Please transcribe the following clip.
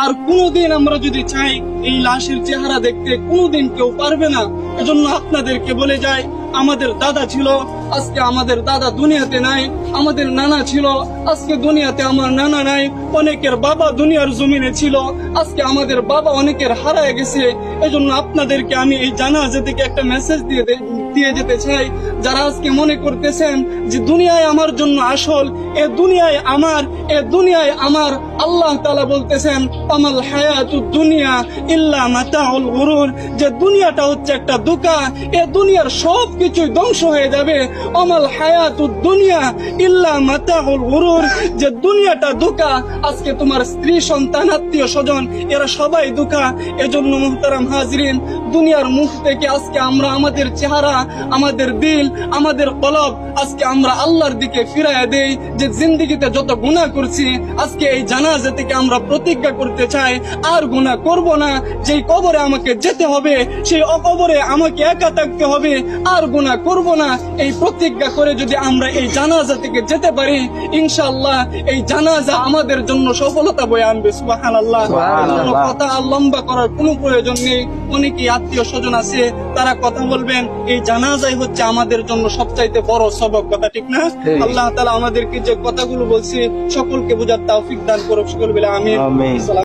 আর কোনোদিন আমরা যদি চাই এই লাশের চেহারা দেখতে কোনোদিন কেউ পারবে না। এজন্য আপনাদেরকে বলে যাই, আমাদের দাদা ছিল, আজকে আমাদের দাদা দুনিয়াতে নাই। আমাদের নানা ছিল, আজকে দুনিয়াতে আমার নানা নাই। অনেকের বাবা দুনিয়ার জমিনে ছিল, আজকে আমাদের বাবা অনেকের হারায় গেছে। এজন্য আপনাদেরকে আমি এই জানাজা থেকে একটা মেসেজ দিয়ে যেতে চাই। যারা আজকে মনে করতেছেন যে দুনিয়ায় আমার জন্য আসল, এ দুনিয়ায় আমার, এ দুনিয়ায় আমার, আল্লাহ তাআলা বলতেছেন আমাল হায়াতুদ দুনিয়া ইল্লা মাতাউল গুরুর, যে দুনিয়াটা হচ্ছে একটা ধোঁকা, এ দুনিয়ার সব কিছুই ধ্বংস হয়ে যাবে। আমাল হায়াতুদ দুনিয়া ইল্লা মাতাউল গুরুর, যে দুনিয়াটা ধোঁকা। আজকে তোমার স্ত্রী, সন্তান, আত্মীয় স্বজন এরা সবাই ধোঁকা। এজন্য মুহতারাম হাজরিন, দুনিয়ার মুখ থেকে আজকে আমরা আমাদের চেহারা, আমাদের দিল, আমাদের কলব আজকে আমরা আল্লাহর দিকে ফিরাইয়া দেই। যে জিন্দেগিতে যত গুনাহ করছি, আজকে এই জানাজা থেকে আমরা প্রতিজ্ঞা করতে চাই আর গুনাহ করব না। যেই কবরে আমাকে যেতে হবে, সেই কবরে আমাকে একা থাকতে হবে, আর গুনাহ করব না। এই প্রতিজ্ঞা করে যদি আমরা এই জানাজা থেকে যেতে পারি, ইনশাআল্লাহ এই জানাজা আমাদের জন্য সফলতা বয়ে আনবে। সুবহানাল্লাহ। কথা আর লম্বা করার কোনো প্রয়োজন নেই। অনেকেই আত্মীয় স্বজন আছে, তারা কথা বলবেন। এই জানাজাই হচ্ছে আমাদের জন্য সবচাইতে বড় সবক, কথা ঠিক না? আল্লাহ তাআলা আমাদেরকে যে কথাগুলো বলছে সকলকে বোঝার তৌফিক দান করুক। সকল বলে আমিন।